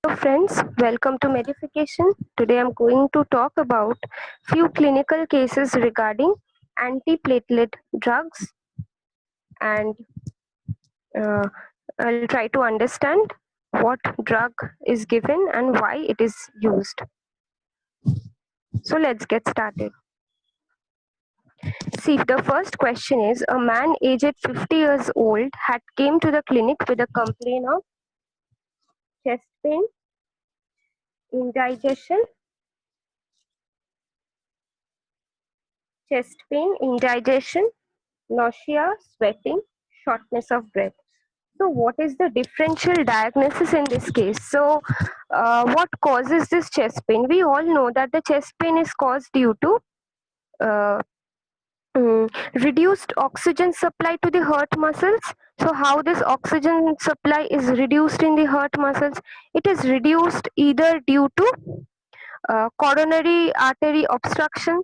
Hello friends, welcome to Medification. Today I'm going to talk about few clinical cases regarding antiplatelet drugs and uh, I'll try to understand what drug is given and why it is used. So let's get started. See, the first question is a man aged 50 years old had came to the clinic with a complaint of chest pain, indigestion, nausea, sweating, shortness of breath. So, what is the differential diagnosis in this case? So, what causes this chest pain? We all know that the chest pain is caused due to uh, reduced oxygen supply to the heart muscles. So, how this oxygen supply is reduced in the heart muscles? It is reduced either due to coronary artery obstruction.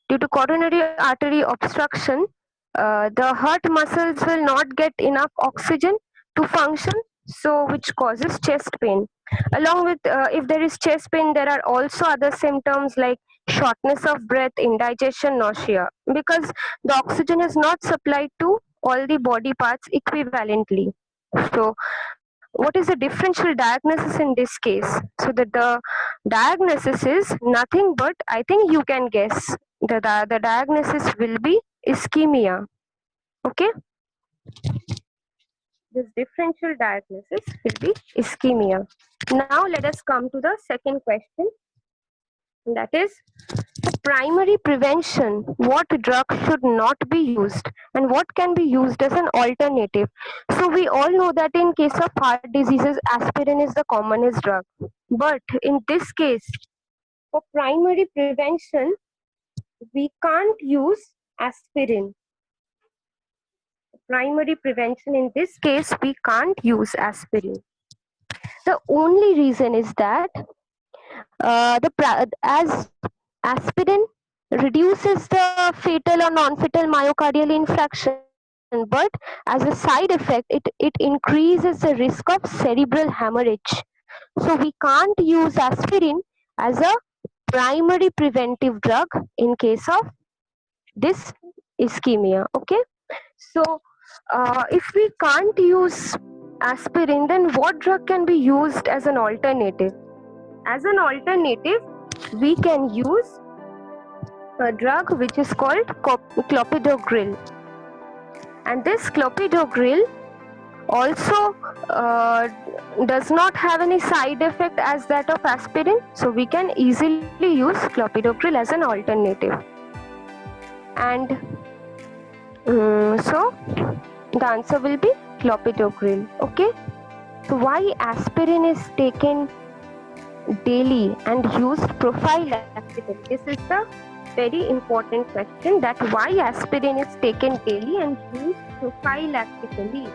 Due to coronary artery obstruction, the heart muscles will not get enough oxygen to function, so which causes chest pain. Along with, if there is chest pain, there are also other symptoms like shortness of breath, indigestion, nausea, because the oxygen is not supplied to all the body parts equivalently. So, what is the differential diagnosis in this case? So that the diagnosis is nothing but, I think you can guess, the diagnosis will be ischemia. Okay, this differential diagnosis will be ischemia. Now let us come to the second question, that is primary prevention. What drug should not be used and what can be used as an alternative? So we all know that in case of heart diseases, aspirin is the commonest drug, but in this case, for primary prevention, we can't use aspirin. Primary prevention, in this case, we can't use aspirin. The only reason is that as aspirin reduces the fatal or non-fatal myocardial infarction, but as a side effect, it increases the risk of cerebral hemorrhage. So we can't use aspirin as a primary preventive drug in case of this ischemia. Okay, so if we can't use aspirin, then what drug can be used as an alternative? As an alternative, we can use a drug which is called clopidogrel, and this clopidogrel also does not have any side effect as that of aspirin, so we can easily use clopidogrel as an alternative. And so the answer will be clopidogrel. Okay, so why aspirin is taken daily and used prophylactically? This is the very important question, that why aspirin is taken daily and used prophylactically,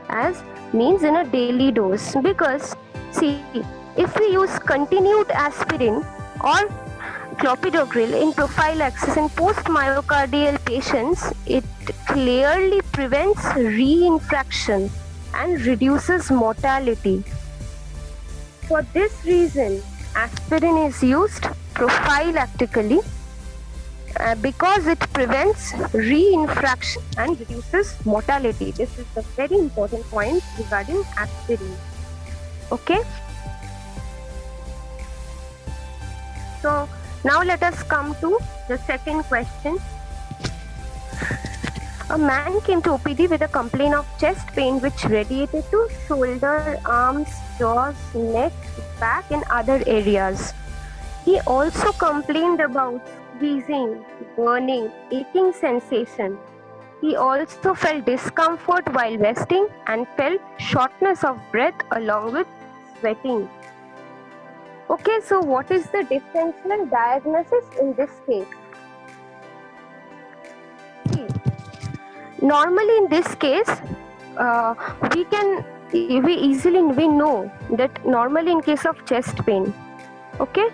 as means in a daily dose. Because see, if we use continued aspirin or clopidogrel in prophylaxis in post-myocardial patients, it clearly prevents reinfraction and reduces mortality. For this reason, aspirin is used prophylactically because it prevents reinfraction and reduces mortality. This is a very important point regarding aspirin. Okay. So now let us come to the second question. A man came to OPD with a complaint of chest pain which radiated to shoulder, arms, jaws, neck, back and other areas. He also complained about squeezing, burning, aching sensation. He also felt discomfort while resting and felt shortness of breath along with sweating. Okay, so what is the differential diagnosis in this case? See, normally in this case, we know that normally in case of chest pain, okay,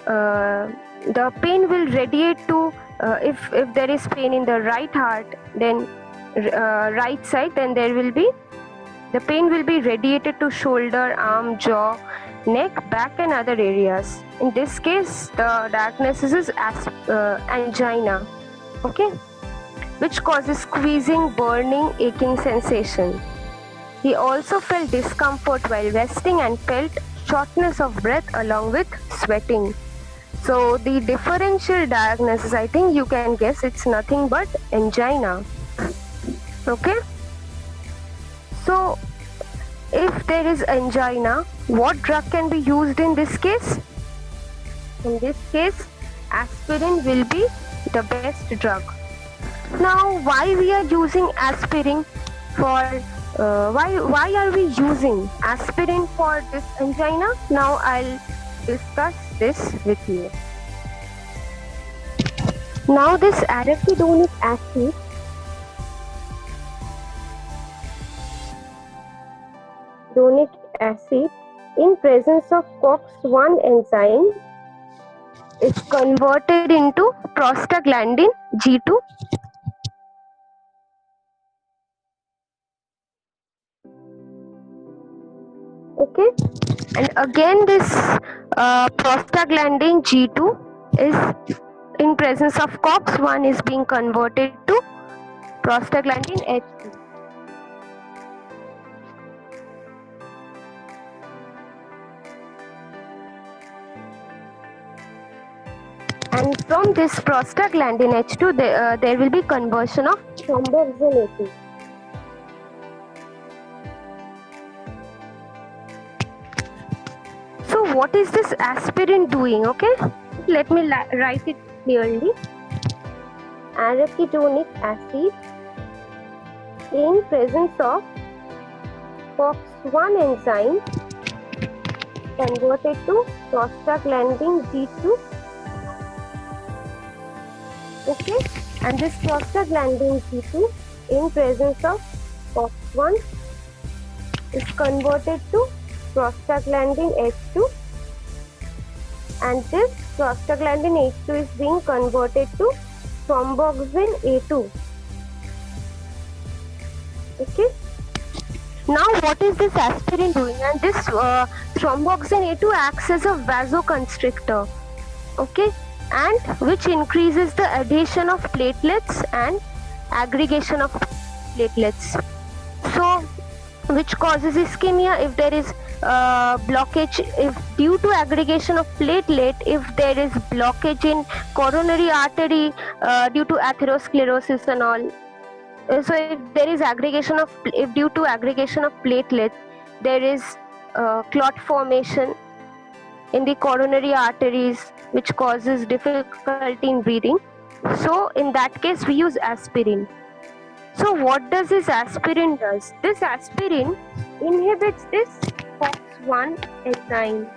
the pain will radiate to if there is pain in the right heart, then right side, then there will be The pain will be radiated to shoulder, arm, jaw, neck, back, and other areas. In this case, the diagnosis is angina, okay, which causes squeezing, burning, aching sensation. He also felt discomfort while resting and felt shortness of breath along with sweating. So the differential diagnosis, I think you can guess, it's nothing but angina. Okay. So if there is angina, what drug can be used in this case? In this case, aspirin will be the best drug. Now, why we are using aspirin for why are we using aspirin for this angina? Now I'll discuss this with you. Now this arachidonic acid in presence of COX-1 enzyme is converted into prostaglandin G2. Okay, and again this prostaglandin G2 is in presence of COX-1 is being converted to prostaglandin H2. And from this prostaglandin H2, there will be conversion of thromboxane A2. So what is this aspirin doing? Okay, let me write it clearly. Arachidonic acid in presence of COX-1 enzyme converted to prostaglandin G2. Okay, and this prostaglandin G2 in presence of COX-1 is converted to prostaglandin H2, and this prostaglandin H2 is being converted to thromboxane A2. Okay. Now what is this aspirin doing? And this thromboxane A2 acts as a vasoconstrictor. Okay, and which increases the adhesion of platelets and aggregation of platelets. So which causes ischemia if there is blockage, if due to aggregation of platelet, if there is blockage in coronary artery due to atherosclerosis and all. So if there is aggregation of, if due to aggregation of platelet, there is clot formation in the coronary arteries, which causes difficulty in breathing. So in that case, we use aspirin. So what does this aspirin does? This aspirin inhibits this COX-1 enzyme.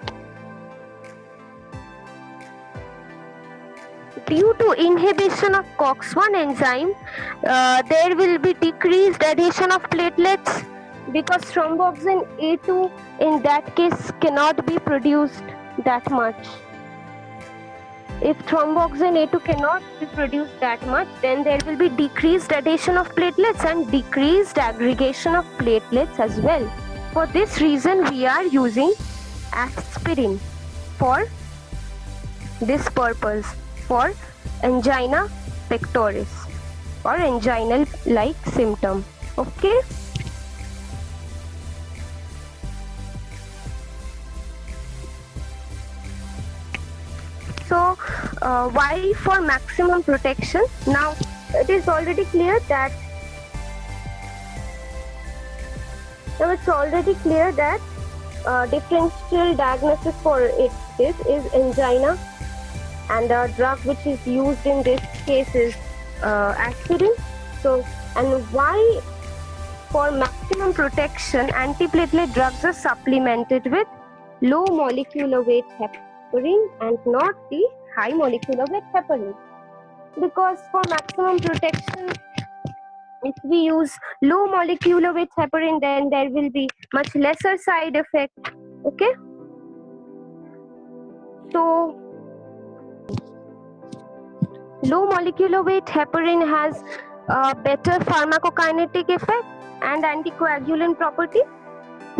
Due to inhibition of COX-1 enzyme, there will be decreased adhesion of platelets because thromboxane A2 in that case cannot be produced that much. If thromboxane A2 cannot be produced that much, then there will be decreased adhesion of platelets and decreased aggregation of platelets as well. For this reason, we are using aspirin for this purpose, for angina pectoris or anginal like symptom. Okay. So why for maximum protection? Now it is already clear that differential diagnosis for it is angina, and the drug which is used in this case is aspirin. So, and why for maximum protection antiplatelet drugs are supplemented with low molecular weight heparin and not the high molecular weight heparin? Because for maximum protection, if we use low molecular weight heparin, then there will be much lesser side effect. Okay. So low molecular weight heparin has a better pharmacokinetic effect and anticoagulant property.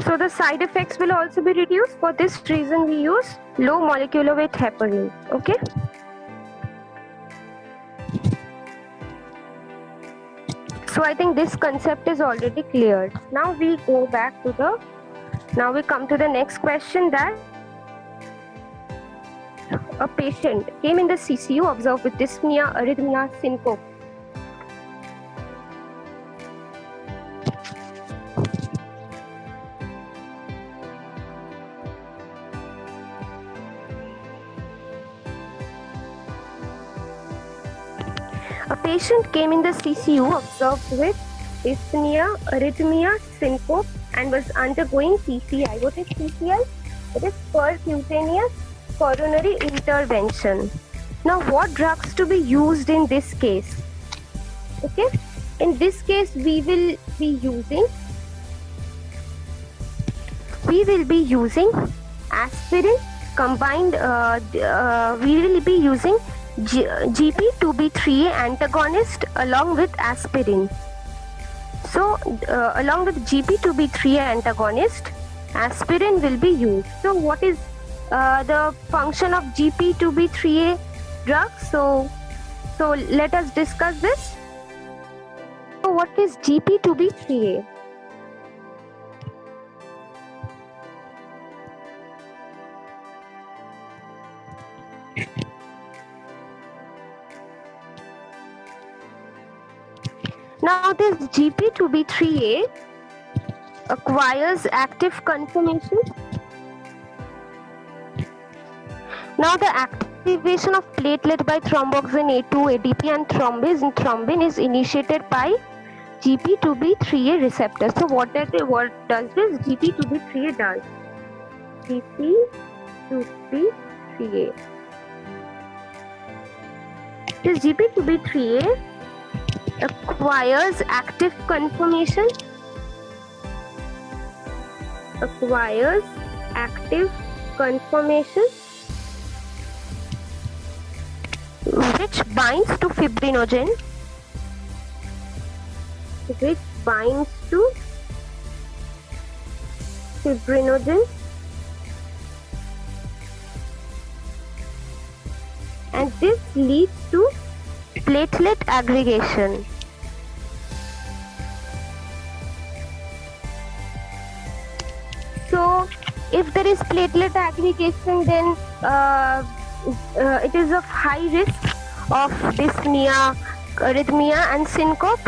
So the side effects will also be reduced. For this reason, we use low molecular weight heparin. Okay. So I think this concept is already cleared. Now we go back to the. Now we come to the next question, that a patient came in the CCU observed with dyspnea, arrhythmia, syncope. A patient came in the CCU observed with dyspnea, arrhythmia, syncope, and was undergoing PCI. What is PCI? It is percutaneous coronary intervention. Now, what drugs to be used in this case? Okay, in this case, we will be using aspirin combined. We will be using GP2B3A antagonist along with aspirin. So, along with GP2B3A antagonist, aspirin will be used. So, what is the function of GP2B3A drug? So let us discuss this. So, what is GP2B3A? Now, this GP2B3A acquires active conformation. Now, the activation of platelet by thromboxane A2, ADP, and thrombin is initiated by GP2B3A receptor. So, what does this GP2B3A does? GP2B3A. This GP2B3A acquires active conformation. Which binds to fibrinogen. And this leads to platelet aggregation. So, if there is platelet aggregation, then it is of high risk of dyspnea, arrhythmia, and syncope.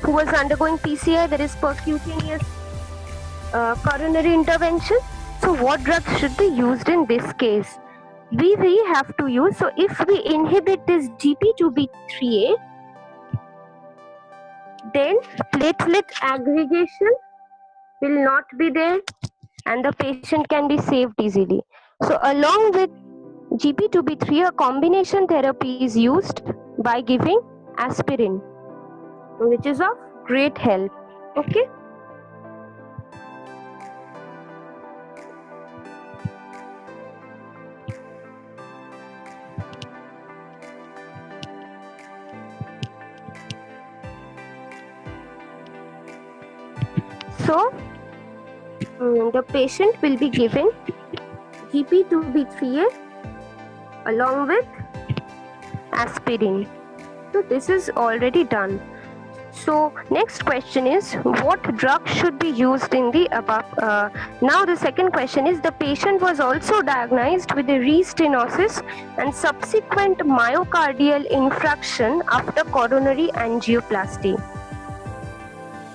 Who was undergoing PCI, there is percutaneous coronary intervention. So, what drugs should be used in this case? We have to use, so if we inhibit this GP2B3A, then platelet aggregation will not be there and the patient can be saved easily. So along with GP2B3, a combination therapy is used by giving aspirin, which is of great help. Okay. So, the patient will be given GP2B3A along with aspirin. So, this is already done. So, next question is, what drug should be used in the above? Now, the second question is, the patient was also diagnosed with a restenosis and subsequent myocardial infarction after coronary angioplasty.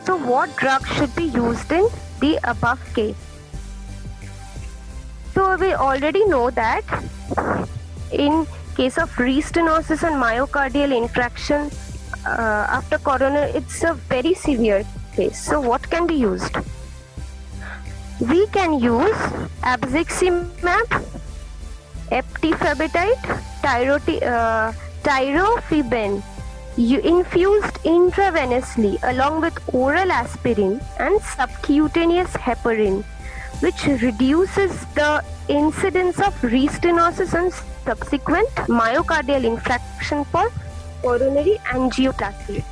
So, what drug should be used in the above case? So, we already know that in case of restenosis and myocardial infarction after coronary, it's a very severe case. So, what can be used? We can use abciximab, eptifibatide, tirofiban, infused intravenously along with oral aspirin and subcutaneous heparin, which reduces the incidence of restenosis and subsequent myocardial infarction for coronary angioplasty.